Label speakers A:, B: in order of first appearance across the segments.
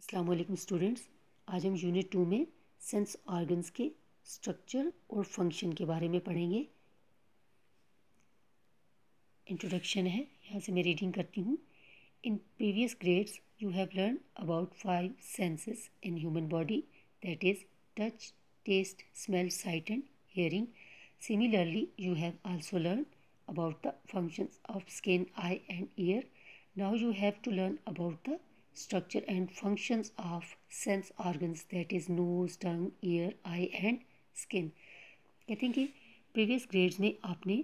A: अस्सलाम वालेकुम स्टूडेंट्स। आज हम यूनिट 2 में सेंस ऑर्गन्स के स्ट्रक्चर और फंक्शन के बारे में पढ़ेंगे। इंट्रोडक्शन है, यहाँ से मैं रीडिंग करती हूँ। In previous grades you have learn about 5 senses in human body, that is touch, taste, smell, sight and hearing. Similarly, you have also learned about the functions of skin, eye and ear. Now you have to learn about the structure and functions of sense organs, that is nose, tongue, ear, eye and skin. कहते हैं कि previous grades में आपने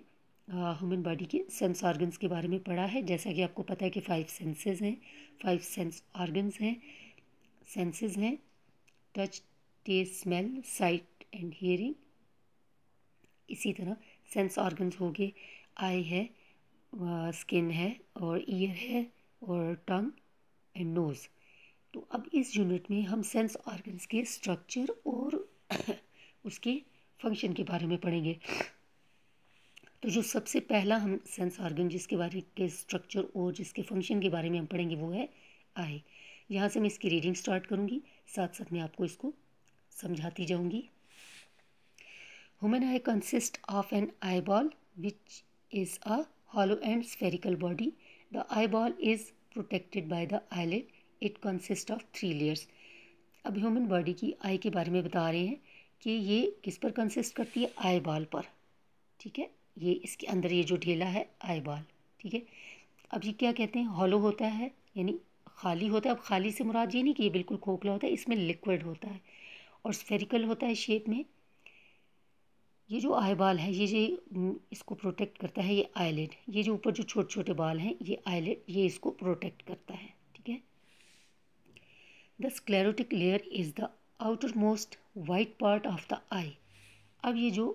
A: human body के sense organs के बारे में पढ़ा है। जैसा कि आपको पता है कि 5 सेंसेस हैं, 5 सेंस ऑर्गन्स हैं। सेंसेस हैं touch, taste, smell, sight and hearing. इसी तरह सेंस ऑर्गन्स हो गए, आई है, स्किन है और ईयर है और टंग एंड नोज़। तो अब इस यूनिट में हम सेंस ऑर्गन्स के स्ट्रक्चर और उसके फंक्शन के बारे में पढ़ेंगे। तो जो सबसे पहला हम सेंस ऑर्गन जिसके बारे के स्ट्रक्चर और जिसके फंक्शन के बारे में हम पढ़ेंगे वो है आई। यहाँ से मैं इसकी रीडिंग स्टार्ट करूँगी, साथ साथ मैं आपको इसको समझाती जाऊँगी। Human eye consists of an eyeball, which is a hollow and spherical body. The eyeball is protected by the eyelid. It consists of 3 layers. अब ह्यूमन बॉडी की आई के बारे में बता रहे हैं कि ये किस पर कंसिस्ट करती है, आई बॉल पर। ठीक है, ये इसके अंदर ये जो ढेला है आई बॉल। ठीक है, अब ये क्या कहते हैं, हॉलो होता है यानी खाली होता है। अब खाली से मुराद ये नहीं कि ये बिल्कुल खोखला होता है, इसमें लिक्विड होता है। और स्फेरिकल होता है शेप में। ये जो आई बाल है ये इसको प्रोटेक्ट करता है, ये आईलिड। ये जो ऊपर जो छोटे छोटे बाल हैं ये आईलिड, ये इसको प्रोटेक्ट करता है। ठीक है, the sclerotic layer is the outer most white part of the eye. अब ये जो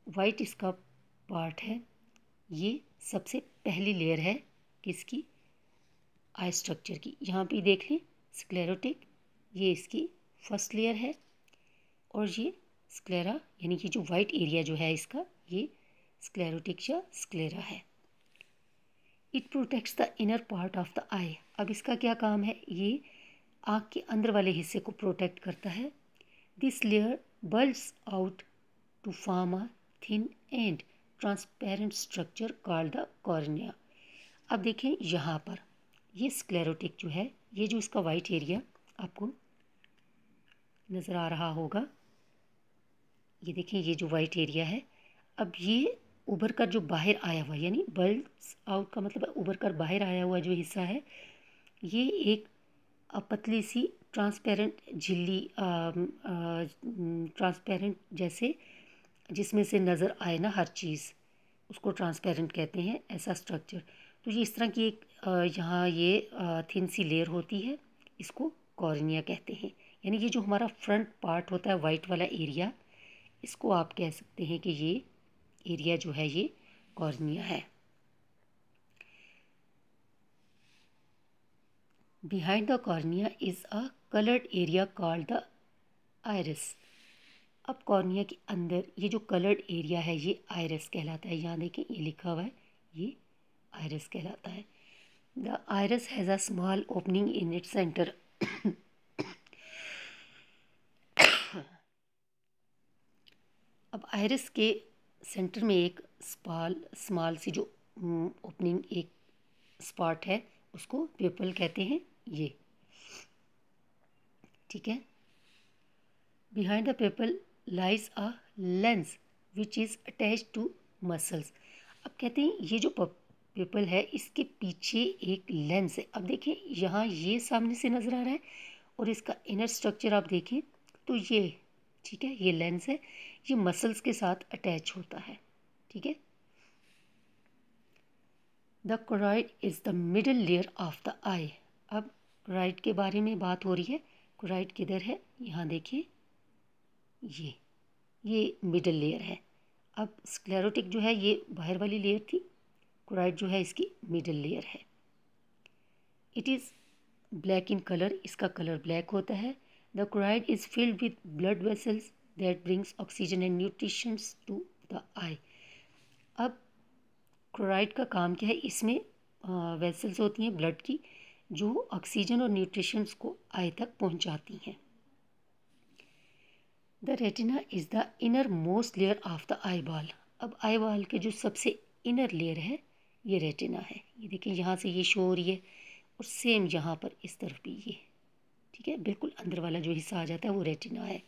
A: वाइट इसका पार्ट है ये सबसे पहली लेयर है किसकी, आई स्ट्रक्चर की। यहाँ पे देख लें स्क्लेरोटिक, ये इसकी फर्स्ट लेयर है और ये स्क्लेरा यानी कि जो वाइट एरिया जो है इसका ये स्क्लेरोटिक या स्क्लेरा है। It protects the inner part of the eye. अब इसका क्या काम है, ये आँख के अंदर वाले हिस्से को प्रोटेक्ट करता है। This layer bulbs out to form a thin and transparent structure called the cornea. अब देखें यहाँ पर ये स्क्लेरोटिक जो है, ये जो इसका वाइट एरिया आपको नज़र आ रहा होगा, ये देखें ये जो वाइट एरिया है। अब ये उभर कर जो बाहर आया हुआ यानी बल्ब्स आउट का मतलब उभर कर बाहर आया हुआ जो हिस्सा है ये एक पतली सी ट्रांसपेरेंट झिल्ली, ट्रांसपेरेंट जैसे जिसमें से नज़र आए ना हर चीज़, उसको ट्रांसपेरेंट कहते हैं, ऐसा स्ट्रक्चर। तो ये इस तरह की एक यहाँ ये थिन सी लेयर होती है, इसको कॉर्निया कहते हैं। यानी ये जो हमारा फ्रंट पार्ट होता है वाइट वाला एरिया, इसको आप कह सकते हैं कि ये एरिया जो है ये कॉर्निया है। Behind the cornea is a coloured area called the iris. अब कॉर्निया के अंदर ये जो कलर्ड एरिया है ये आइरिस कहलाता है। यहाँ देखें ये लिखा हुआ है, ये आइरिस कहलाता है। The iris has a small opening in its centre. अब आइरिस के सेंटर में एक स्मॉल सी जो ओपनिंग एक स्पॉट है उसको प्यूपल कहते हैं ये। ठीक है, behind the pupil lies a lens which is attach to muscles. अब कहते हैं ये जो प्यूपल है इसके पीछे एक लेंस है। अब देखें यहाँ ये सामने से नज़र आ रहा है और इसका इनर स्ट्रक्चर आप देखें तो ये, ठीक है, ये लेंस है, ये मसल्स के साथ अटैच होता है। ठीक है, the choroid is the middle layer of the eye. अब कोरॉइड के बारे में बात हो रही है। कोरॉइड किधर है, यहाँ देखिए ये मिडल लेयर है। अब स्क्लेरोटिक जो है ये बाहर वाली लेयर थी, कोरॉइड जो है इसकी मिडल लेयर है। It is black in colour, इसका कलर ब्लैक होता है। The choroid is filled with blood vessels that brings oxygen and nutritions to the eye. अब क्लोराइड का काम क्या है, इसमें वेसल्स होती हैं ब्लड की जो ऑक्सीजन और न्यूट्रिशंस को आई तक पहुंचाती हैं। The retina is the inner most layer of the eye ball. अब आई बॉल के जो सबसे इनर लेयर है ये रेटिना है। ये देखिए यहाँ से ये शो हो रही है और सेम यहाँ पर इस तरफ भी ये, ठीक है, बिल्कुल अंदर वाला जो हिस्सा आ जाता है वो रेटिना है।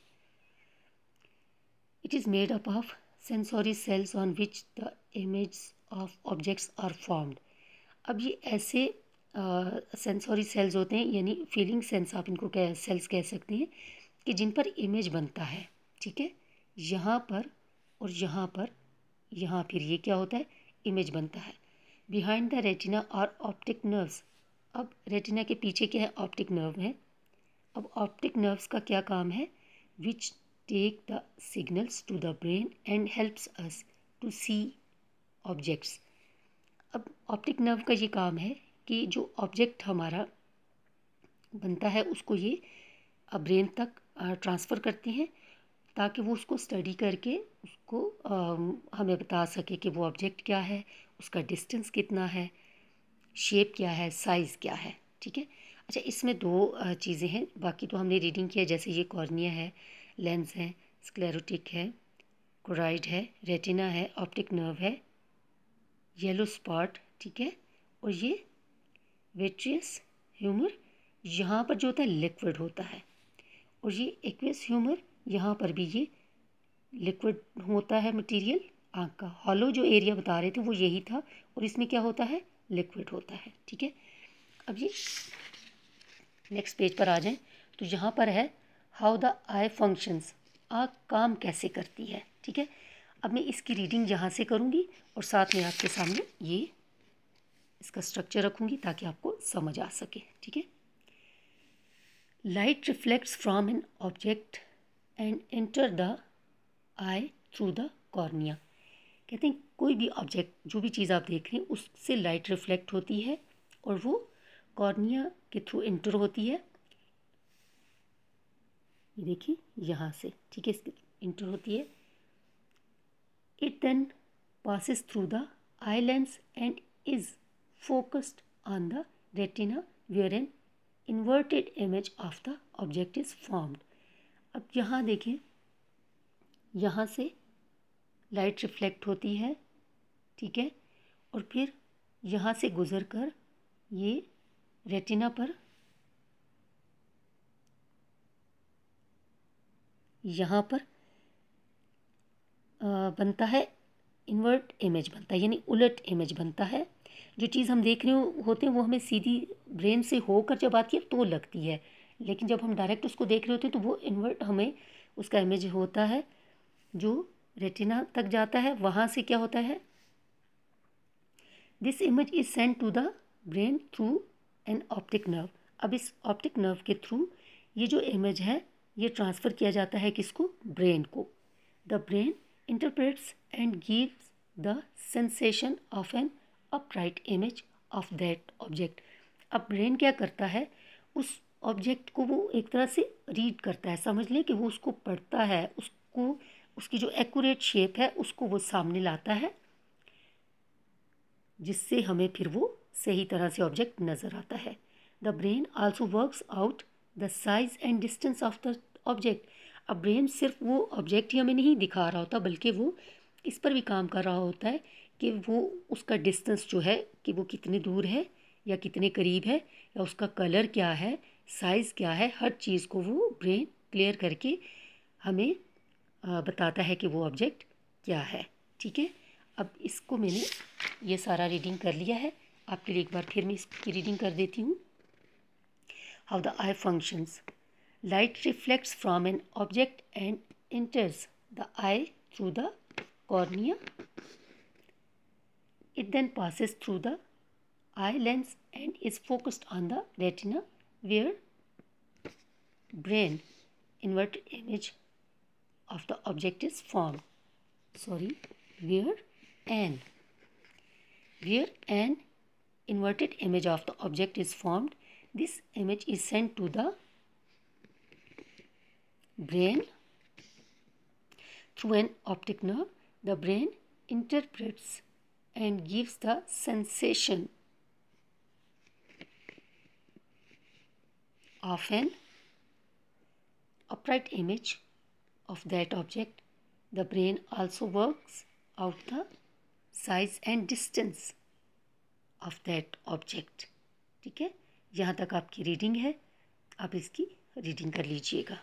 A: It is made up of sensory cells on which the image of objects are formed. अब ये ऐसे सेंसोरी सेल्स होते हैं, यानी फीलिंग सेंस आप इनको सेल्स कह सकते हैं, कि जिन पर इमेज बनता है, ठीक है, यहाँ पर और यहाँ पर, यहाँ फिर ये क्या होता है, इमेज बनता है। बिहाइंड द रेटिना और ऑप्टिक नर्व्स। अब रेटिना के पीछे क्या है, ऑप्टिक नर्व है। अब ऑप्टिक नर्व्स का क्या काम है, which take the signals to the brain and helps us to see objects. अब ऑप्टिक नर्व का ये काम है कि जो ऑब्जेक्ट हमारा बनता है उसको ये ब्रेन तक ट्रांसफ़र करते हैं, ताकि वो उसको स्टडी करके उसको हमें बता सके कि वो ऑब्जेक्ट क्या है, उसका डिस्टेंस कितना है, शेप क्या है, साइज़ क्या है, ठीक है। अच्छा, इसमें दो चीज़ें हैं, बाकी तो हमने रीडिंग किया, जैसे ये कॉर्निया है, लेंस है, स्क्लेरोटिक है, कोराइड है, रेटिना है, ऑप्टिक नर्व है, येलो स्पॉट, ठीक है, और ये विट्रियस ह्यूमर यहाँ पर जो होता है लिक्विड होता है, और ये एक्वियस ह्यूमर यहाँ पर भी ये लिक्विड होता है मटेरियल। आँख का हॉलो जो एरिया बता रहे थे वो यही था, और इसमें क्या होता है, लिक्विड होता है, ठीक है। अब ये नेक्स्ट पेज पर आ जाएं तो यहाँ पर है हाउ द आई फंक्शंस, आँख काम कैसे करती है, ठीक है। अब मैं इसकी रीडिंग यहाँ से करूँगी और साथ में आपके सामने ये इसका स्ट्रक्चर रखूँगी ताकि आपको समझ आ सके, ठीक है। Light reflects from an object and enter the I through the cornea. कहते हैं कोई भी ऑब्जेक्ट, जो भी चीज़ आप देख रहे हैं, उससे लाइट रिफ्लेक्ट होती है और वो कॉर्निया के थ्रू एंटर होती है। ये देखिए यहाँ से, ठीक है, इंटर होती है। It then passes through the eye lens and is focused on the retina where an inverted image of the object is formed. अब यहाँ देखें, यहाँ से लाइट रिफ्लेक्ट होती है, ठीक है, और फिर यहाँ से गुजर कर ये रेटिना पर यहाँ पर बनता है, इन्वर्ट इमेज बनता है, यानी उलट इमेज बनता है। जो चीज़ हम देख रहे होते हैं वो हमें सीधी ब्रेन से होकर जब आती है तो लगती है, लेकिन जब हम डायरेक्ट उसको देख रहे होते हैं तो वो इन्वर्ट हमें उसका इमेज होता है जो रेटिना तक जाता है। वहाँ से क्या होता है, this image is send to the brain through an optic nerve. अब इस ऑप्टिक नर्व के थ्रू ये जो इमेज है ये ट्रांसफ़र किया जाता है किसको, ब्रेन को। The brain interprets and gives the sensation of an upright image of that object. अब ब्रेन क्या करता है, उस ऑब्जेक्ट को वो एक तरह से रीड करता है, समझ लें कि वो उसको पढ़ता है, उसको उसकी जो एक्यूरेट शेप है उसको वो सामने लाता है, जिससे हमें फिर वो सही तरह से ऑब्जेक्ट नज़र आता है। The brain also works out the size and distance of the object. अब ब्रेन सिर्फ वो ऑब्जेक्ट ही हमें नहीं दिखा रहा होता, बल्कि वो इस पर भी काम कर रहा होता है कि वो उसका डिस्टेंस जो है कि वो कितने दूर है या कितने करीब है, या उसका कलर क्या है, साइज़ क्या है, हर चीज़ को वो ब्रेन क्लियर करके हमें बताता है कि वो ऑब्जेक्ट क्या है, ठीक है। अब इसको मैंने ये सारा रीडिंग कर लिया है, आपके लिए एक बार फिर मैं इसकी रीडिंग कर देती हूँ। How the I functions, light reflects from an object and enters the eye through the cornea. It then passes through the eye lens and is focused on the retina where brain inverted image of the object is formed. Where an inverted image of the object is formed. This image is sent to the brain through an optic nerve. The brain interprets and gives the sensation of an upright image of that object, the brain also works out the size and distance of that object. ठीक है, यहाँ तक आपकी reading है, आप इसकी reading कर लीजिएगा.